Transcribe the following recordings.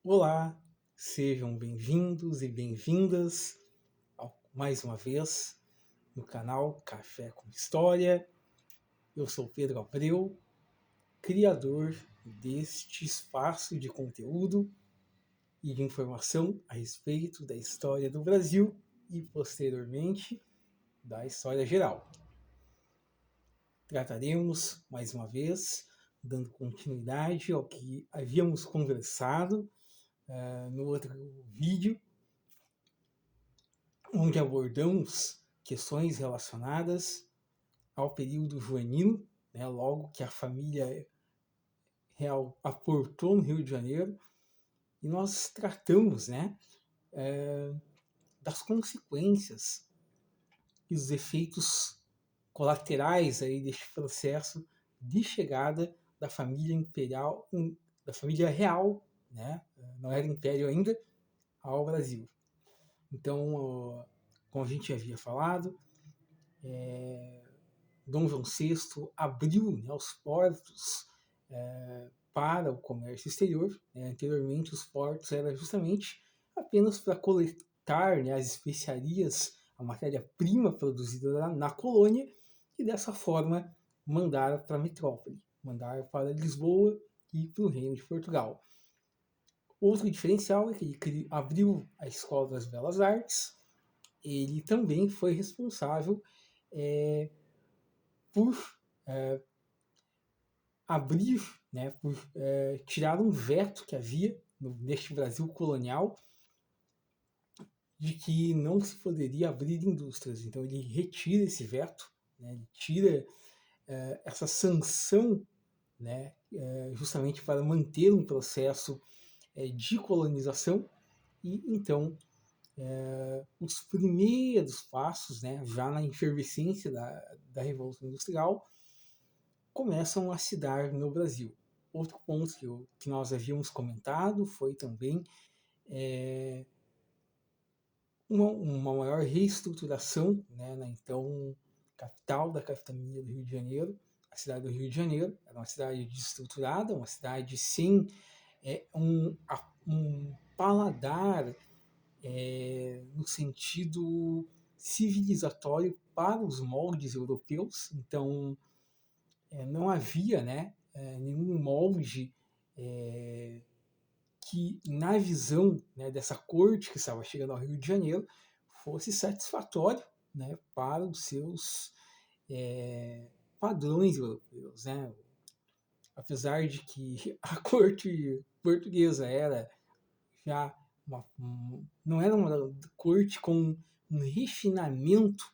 Olá, sejam bem-vindos e bem-vindas mais uma vez no canal Café com História. Eu sou Pedro Abreu, criador deste espaço de conteúdo e de informação a respeito da história do Brasil e, posteriormente, da história geral. Trataremos, mais uma vez, dando continuidade ao que havíamos conversado no outro vídeo, onde abordamos questões relacionadas ao período joanino, né, logo que a família real aportou no Rio de Janeiro, e nós tratamos, né, das consequências e dos efeitos colaterais aí deste processo de chegada da família imperial, da família real, né, não era império ainda, ao Brasil. Então, como a gente havia falado, Dom João VI abriu, né, os portos para o comércio exterior. Anteriormente, os portos eram justamente apenas para coletar, né, as especiarias, a matéria-prima produzida na colônia, e dessa forma mandar para a metrópole, mandar para Lisboa e para o Reino de Portugal. Outro diferencial é que ele abriu a Escola das Belas Artes. Ele também foi responsável por abrir, né, por tirar um veto que havia neste Brasil colonial de que não se poderia abrir indústrias. Então ele retira esse veto, né, ele tira essa sanção, né, justamente para manter um processo de colonização. E então os primeiros passos, né, já na efervescência da Revolução Industrial, começam a se dar no Brasil. Outro ponto que nós havíamos comentado foi também uma maior reestruturação, né, na então capital da capitania do Rio de Janeiro. A cidade do Rio de Janeiro era uma cidade desestruturada, uma cidade sem um paladar no sentido civilizatório para os moldes europeus. Então, não havia, né, nenhum molde que, na visão, né, dessa corte que estava chegando ao Rio de Janeiro, fosse satisfatório, né, para os seus padrões europeus. Né? Apesar de que a corte portuguesa era já não era uma corte com um refinamento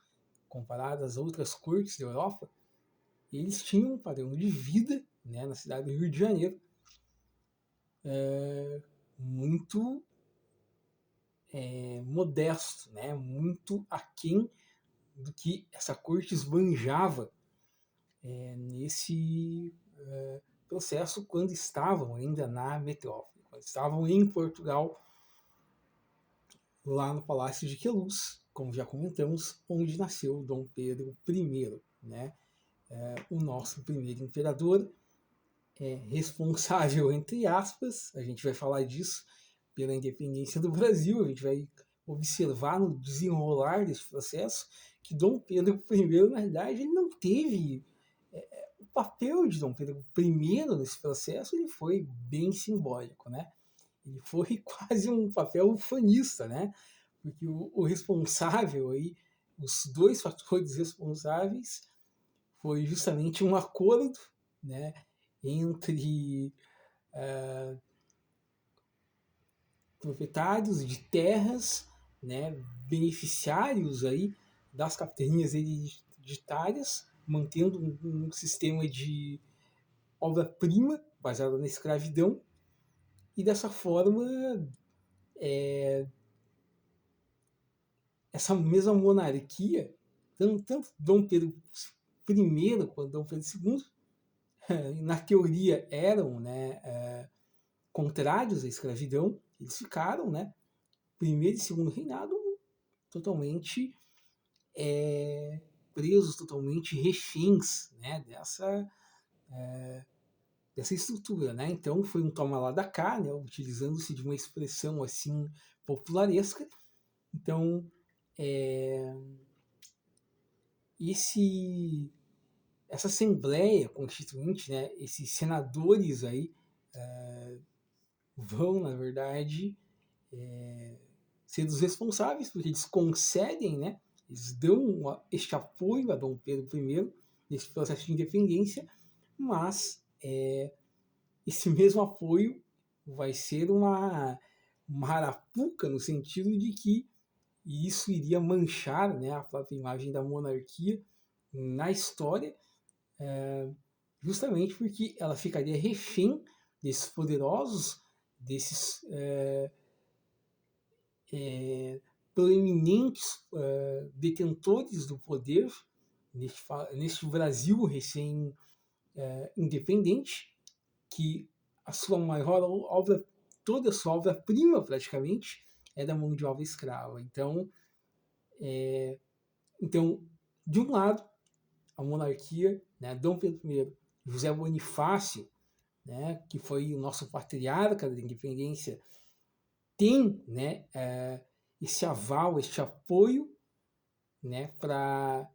comparado às outras cortes da Europa, eles tinham um padrão de vida, né, na cidade do Rio de Janeiro muito modesto, né, muito aquém do que essa corte esbanjava nesse processo quando estavam ainda na metrópole, quando estavam em Portugal, lá no Palácio de Queluz, como já comentamos, onde nasceu Dom Pedro I, né, o nosso primeiro imperador, responsável, entre aspas, a gente vai falar disso, pela independência do Brasil. A gente vai observar no desenrolar desse processo que Dom Pedro I, na verdade, ele não teve o papel de Dom Pedro I nesse processo. Ele foi bem simbólico, né? Ele foi quase um papel ufanista, né? Porque o responsável aí, os dois fatores responsáveis, foi justamente um acordo, né, entre proprietários de terras, né, beneficiários aí das capitanias hereditárias, mantendo um sistema de obra-prima baseado na escravidão, e dessa forma essa mesma monarquia, tanto Dom Pedro I quanto Dom Pedro II, na teoria eram, né, contrários à escravidão. Eles ficaram, né, primeiro e segundo reinado totalmente presos, totalmente reféns, né, dessa dessa estrutura, né? Então foi um toma lá da cá, né? Utilizando-se de uma expressão assim popularesca. Então essa Assembleia Constituinte, né? Esses senadores aí vão, na verdade, ser os responsáveis, porque eles concedem, né? Eles dão este apoio a Dom Pedro I nesse processo de independência, mas esse mesmo apoio vai ser uma arapuca no sentido de que isso iria manchar, né, a própria imagem da monarquia na história, justamente porque ela ficaria refém desses poderosos, desses proeminentes detentores do poder neste Brasil recém-independente, que a sua maior obra, toda a sua obra-prima praticamente, é da mão de obra escrava. Então, de um lado, a monarquia, né, Dom Pedro I, José Bonifácio, né, que foi o nosso patriarca da independência, tem, né, esse aval, este apoio, né, para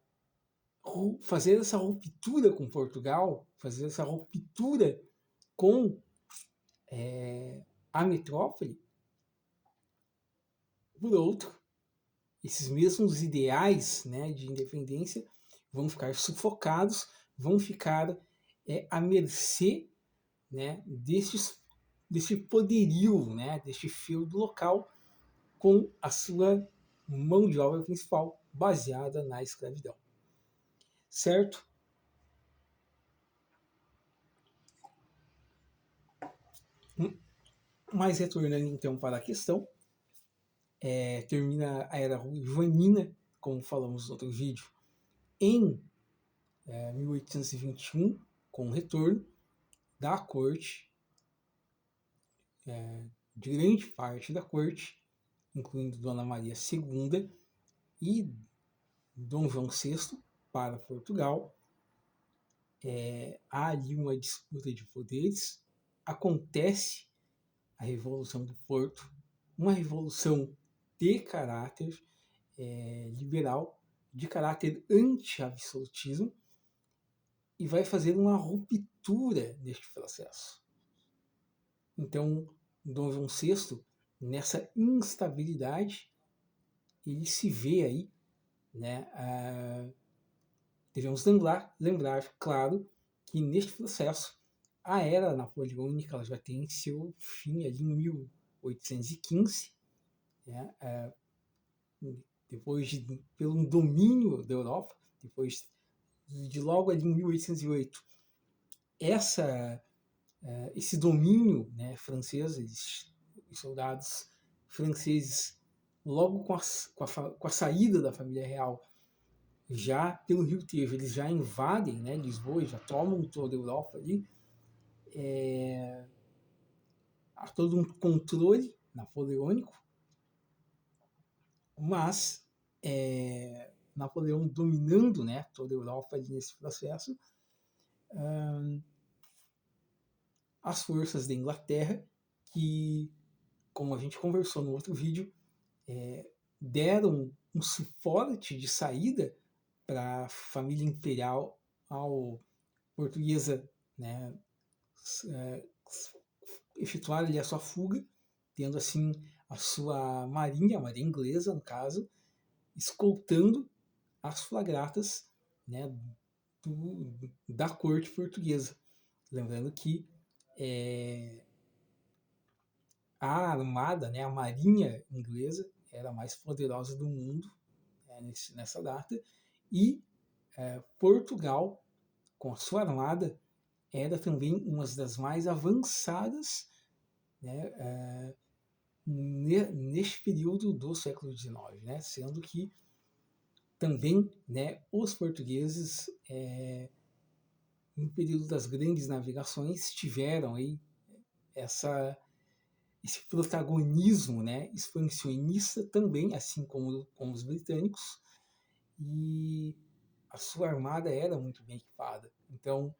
fazer essa ruptura com Portugal, fazer essa ruptura com a metrópole. Por outro, esses mesmos ideais, né, de independência vão ficar sufocados, vão ficar à mercê, né, desse poderio, né, deste feudo local com a sua mão de obra principal baseada na escravidão. Certo? Mas retornando então para a questão, termina a Era Joanina, como falamos no outro vídeo, em 1821, com o retorno da corte, de grande parte da corte, incluindo Dona Maria II e Dom João VI para Portugal. Há ali uma disputa de poderes, acontece a Revolução do Porto, uma revolução de caráter liberal, de caráter anti-absolutismo, e vai fazer uma ruptura neste processo. Então, Dom João VI, nessa instabilidade, ele se vê aí, né? Devemos lembrar, claro, que neste processo a era napoleônica ela já tem seu fim ali em 1815, né? Depois pelo domínio da Europa, depois de logo ali em 1808, esse domínio, né, francês, os soldados franceses, logo com a saída da família real, já pelo Rio Tejo, eles já invadem, né, Lisboa, já tomam toda a Europa ali, há todo um controle napoleônico, mas Napoleão dominando, né, toda a Europa ali nesse processo, as forças da Inglaterra, que, como a gente conversou no outro vídeo, deram um suporte de saída para a família imperial portuguesa, né, efetuar ali a sua fuga, tendo assim a sua marinha, a marinha inglesa, no caso, escoltando as flagratas, né, da corte portuguesa. Lembrando que a armada, né, a marinha inglesa, era a mais poderosa do mundo, né, nessa data, e Portugal, com a sua armada, era também uma das mais avançadas, né, neste período do século XIX, né, sendo que também, né, os portugueses, no período das grandes navegações, tiveram aí esse protagonismo, né, expansionista também, assim como os britânicos, e a sua armada era muito bem equipada. Então,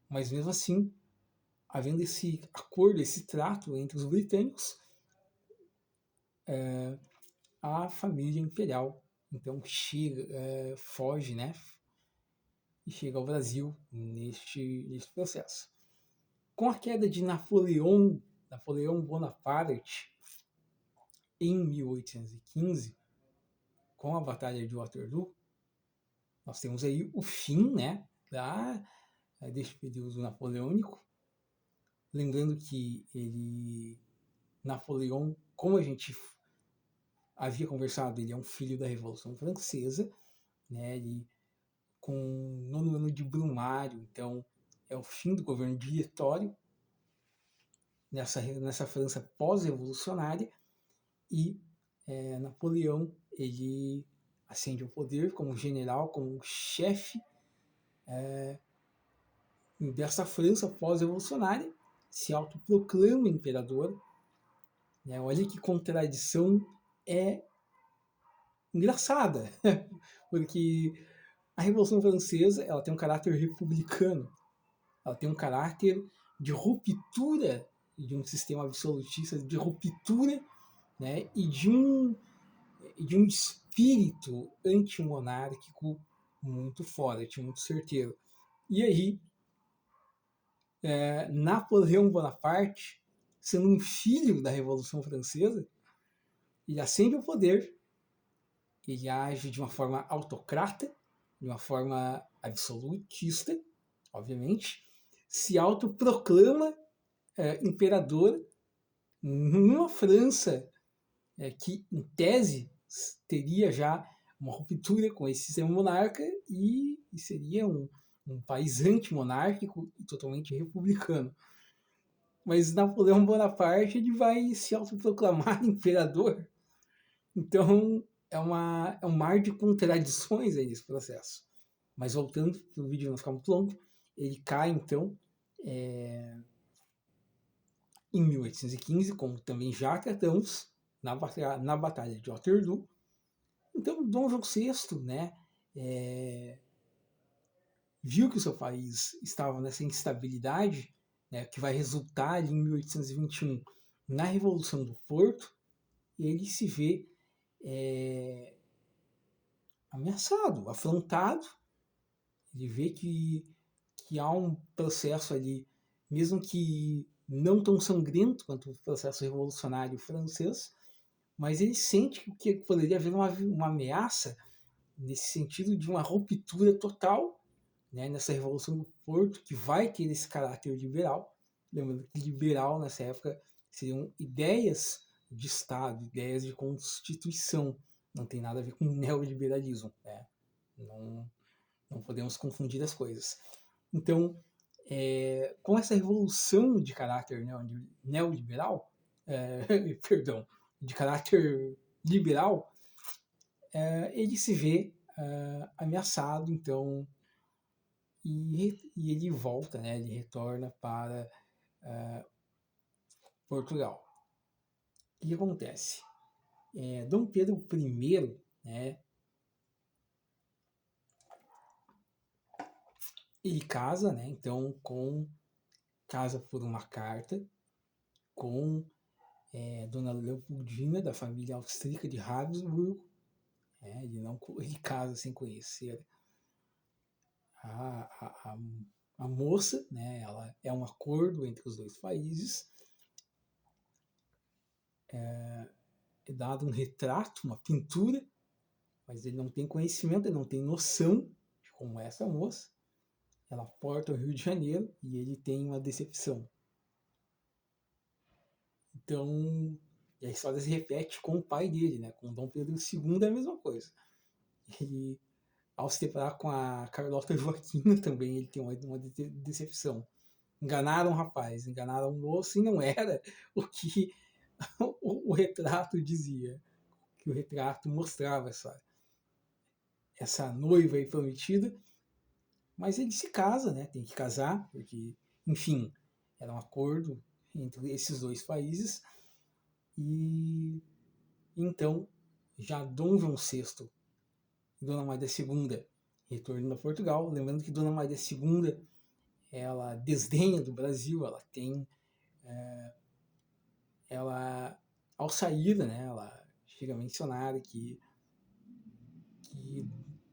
mas mesmo assim, havendo esse acordo, esse trato entre os britânicos, a família imperial então chega, foge, né, e chega ao Brasil neste processo. Com a queda de Napoleão Bonaparte em 1815, com a Batalha de Waterloo, nós temos aí o fim, né, deste período napoleônico. Lembrando que Napoleão, como a gente havia conversado, ele é um filho da Revolução Francesa, né, ele com o 9º ano de Brumário, então é o fim do governo diretório nessa França pós-revolucionária, e Napoleão ele ascende ao poder como general, como chefe dessa França pós-revolucionária, se autoproclama imperador. Né? Olha que contradição engraçada, porque a Revolução Francesa ela tem um caráter republicano, ela tem um caráter de ruptura de um sistema absolutista, de ruptura, né, e de um espírito antimonárquico muito forte, muito certeiro. E aí, Napoleão Bonaparte, sendo um filho da Revolução Francesa, ele ascende ao poder, ele age de uma forma autocrata, de uma forma absolutista, obviamente, se autoproclama imperador numa França que, em tese, teria já uma ruptura com esse sistema monarca e seria um país antimonárquico e totalmente republicano. Mas Napoleão Bonaparte ele vai se autoproclamar imperador. Então é um mar de contradições aí nesse processo. Mas voltando para o vídeo não ficar muito longo, ele cai então em 1815, como também já tratamos na Batalha de Waterloo. Então Dom João VI, né, viu que o seu país estava nessa instabilidade, né, que vai resultar ali em 1821 na Revolução do Porto, e ele se vê ameaçado, afrontado. Ele vê que há um processo ali, mesmo que não tão sangrento quanto o processo revolucionário francês, mas ele sente que poderia haver uma ameaça nesse sentido de uma ruptura total, né, nessa Revolução do Porto, que vai ter esse caráter liberal. Lembrando que liberal, nessa época, seriam ideias de Estado, ideias de Constituição. Não tem nada a ver com neoliberalismo. Né? Não podemos confundir as coisas. Então, com essa revolução de caráter neoliberal, perdão, de caráter liberal, ele se vê ameaçado, então, e ele volta, né, ele retorna para Portugal. O que acontece? Dom Pedro I, né, ele casa, né, então, casa por uma carta com Dona Leopoldina, da família austríaca de Habsburgo. Ele casa sem conhecer a moça, né? Ela é um acordo entre os dois países. É dado um retrato, uma pintura, mas ele não tem conhecimento, ele não tem noção de como é essa moça. Ela porta o Rio de Janeiro e ele tem uma decepção. Então, a história se repete com o pai dele, né? Com Dom Pedro II é a mesma coisa. Ele, ao se deparar com a Carlota Joaquina também, ele tem uma decepção. Enganaram o rapaz, enganaram o moço e não era o que o retrato dizia. Que o retrato mostrava essa noiva aí prometida. Mas ele se casa, né? Tem que casar, porque, enfim, era um acordo entre esses dois países. E então, já Dom João VI e Dona Maria II retornando a Portugal. Lembrando que Dona Maria II ela desdenha do Brasil, ela tem, ela, ao sair, né, ela chega a mencionar que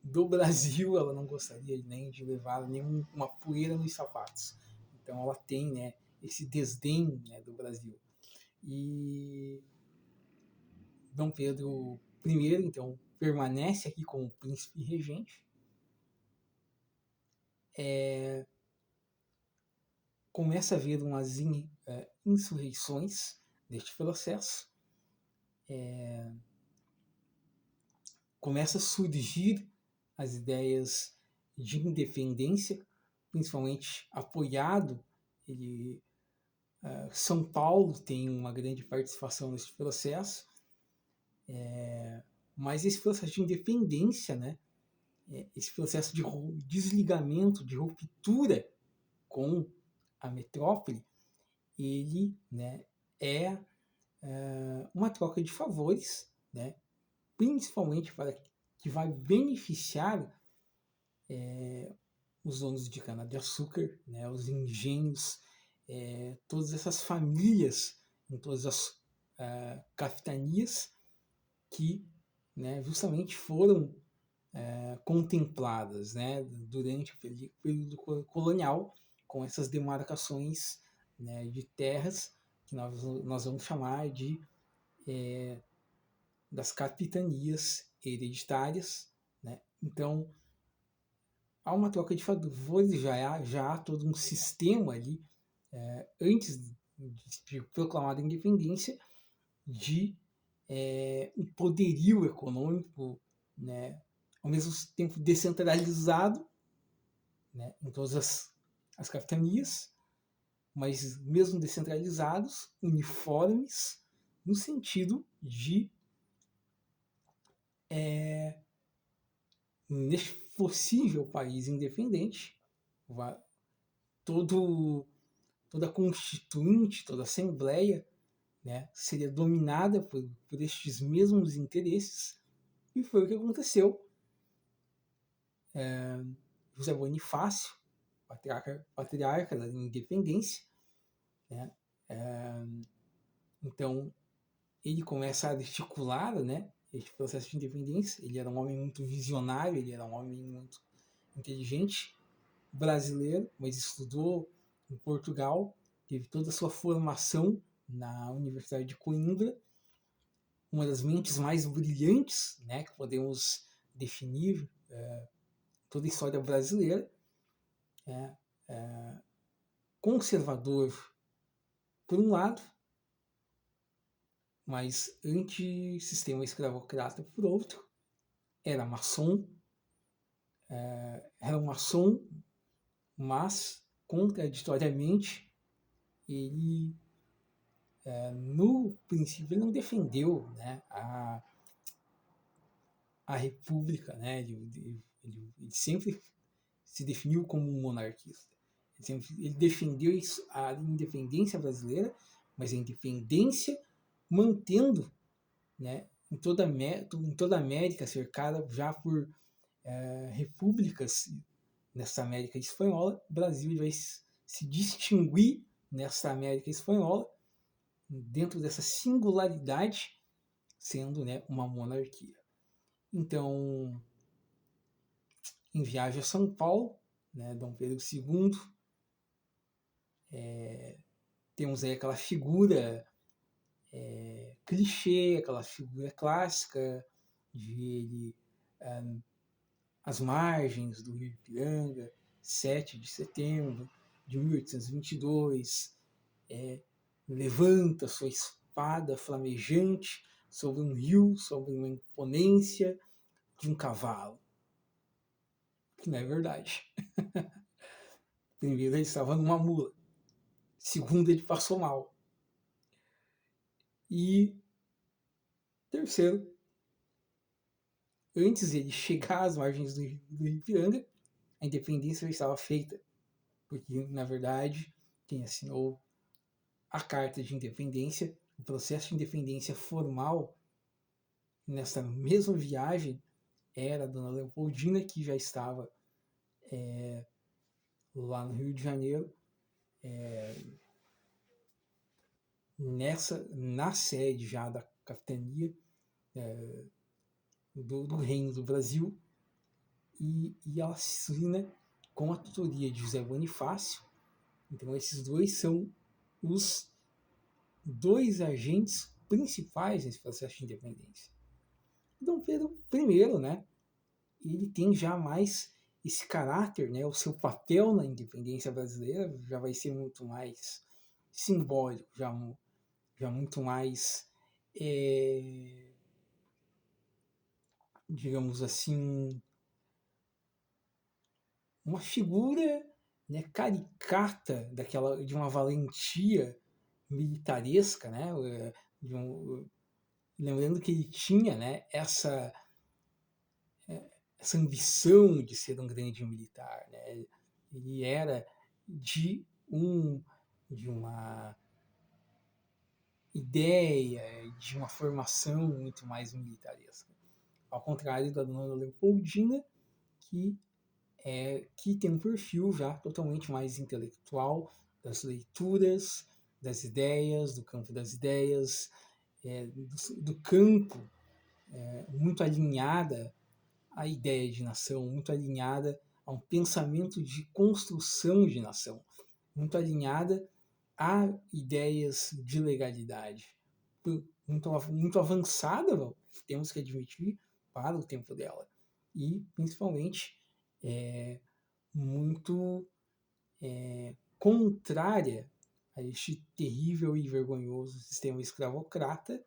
do Brasil ela não gostaria nem de levar nenhuma poeira nos sapatos. Então ela tem, né, esse desdém, né, do Brasil. E Dom Pedro I, então, permanece aqui como príncipe regente. Começa a haver umas insurreições neste processo. Começa a surgir as ideias de independência, principalmente apoiado. São Paulo tem uma grande participação nesse processo, mas esse processo de independência, né, esse processo de desligamento, de ruptura com a metrópole, ele, né, é uma troca de favores, né, principalmente para que vai beneficiar os donos de cana-de-açúcar, né, os engenhos, todas essas famílias em todas as capitanias que, né, justamente foram contempladas, né, durante o período colonial, com essas demarcações, né, de terras que nós vamos chamar de das capitanias hereditárias, né? Então há uma troca de favores, já há todo um sistema ali antes de proclamar a independência de um poderio econômico, né, ao mesmo tempo descentralizado, né, em todas as capitanias, mas mesmo descentralizados, uniformes, no sentido de, neste possível país independente, toda a constituinte, toda a assembleia, né, seria dominada por estes mesmos interesses, e foi o que aconteceu. José Bonifácio, patriarca da independência, né, então ele começa a articular, né, esse processo de independência. Ele era um homem muito visionário, ele era um homem muito inteligente, brasileiro, mas estudou em Portugal, teve toda a sua formação na Universidade de Coimbra, uma das mentes mais brilhantes, né, que podemos definir toda a história brasileira, conservador por um lado, mas anti-sistema escravocrata por outro, era maçom, mas contraditoriamente ele no princípio ele não defendeu, né, a república, né, ele sempre se definiu como um monarquista. Ele defendeu a independência brasileira, mas a independência mantendo, né, em toda a América, cercada já por repúblicas nessa América espanhola. O Brasil vai se distinguir nessa América espanhola, dentro dessa singularidade, sendo, né, uma monarquia. Então, em viagem a São Paulo, né, Dom Pedro II, temos aí aquela figura clichê, aquela figura clássica de ele às margens do Rio Ipiranga, 7 de setembro de 1822, levanta sua espada flamejante sobre um rio, sobre uma imponência de um cavalo. Que não é verdade. Primeiro, ele estava numa mula. Segundo, ele passou mal. E terceiro, antes de ele chegar às margens do Rio Ipiranga, a independência já estava feita. Porque, na verdade, quem assinou a Carta de Independência, o processo de independência formal, nessa mesma viagem, era a Dona Leopoldina, que já estava lá no Rio de Janeiro, na sede já da capitania do Reino do Brasil, e ela assina com a tutoria de José Bonifácio. Então esses dois são os dois agentes principais nesse processo de independência. Dom Pedro I, né, ele tem já mais esse caráter, né, o seu papel na independência brasileira já vai ser muito mais simbólico, já muito mais, digamos assim, uma figura, né, caricata de uma valentia militaresca, né, lembrando que ele tinha, né, essa ambição de ser um grande militar, né? Ele era de uma ideia, de uma formação muito mais militaresca, ao contrário da dona Leopoldina, que tem um perfil já totalmente mais intelectual, das leituras, das ideias, do campo das ideias, do campo, muito alinhada à ideia de nação, muito alinhada a um pensamento de construção de nação, muito alinhada a ideias de legalidade, muito avançada, temos que admitir, para o tempo dela. E, principalmente, muito contrária a este terrível e vergonhoso sistema escravocrata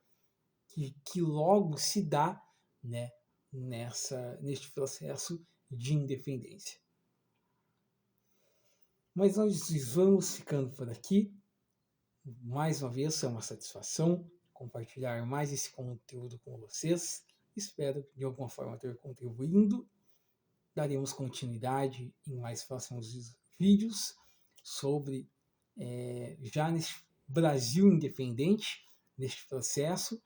que logo se dá, né, neste processo de independência. Mas nós vamos ficando por aqui. Mais uma vez, é uma satisfação compartilhar mais esse conteúdo com vocês. Espero de alguma forma ter contribuído. Daremos continuidade em mais próximos vídeos sobre já neste Brasil independente, neste processo.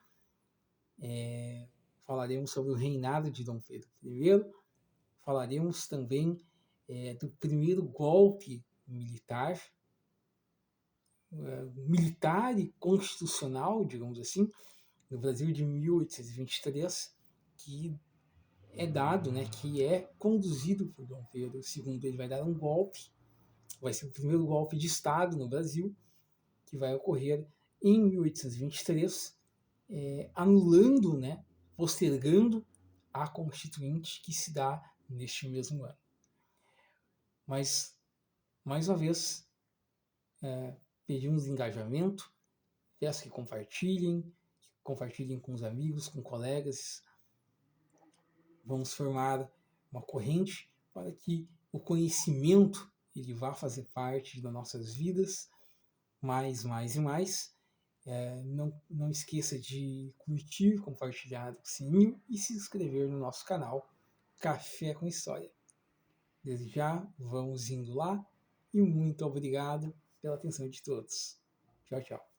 Falaremos sobre o reinado de Dom Pedro I. Falaremos também do primeiro golpe militar e constitucional, digamos assim, no Brasil de 1823, que é dado, né, que é conduzido por Dom Pedro II. Ele vai dar um golpe, vai ser o primeiro golpe de Estado no Brasil, que vai ocorrer em 1823, anulando, né, postergando a Constituinte que se dá neste mesmo ano. Mas, mais uma vez, pedimos engajamento, peço que compartilhem com os amigos, com colegas. Vamos formar uma corrente para que o conhecimento ele vá fazer parte das nossas vidas, mais e mais. Não esqueça de curtir, compartilhar o sininho e se inscrever no nosso canal Café com História. Desde já, vamos indo lá e muito obrigado pela atenção de todos. Tchau, tchau.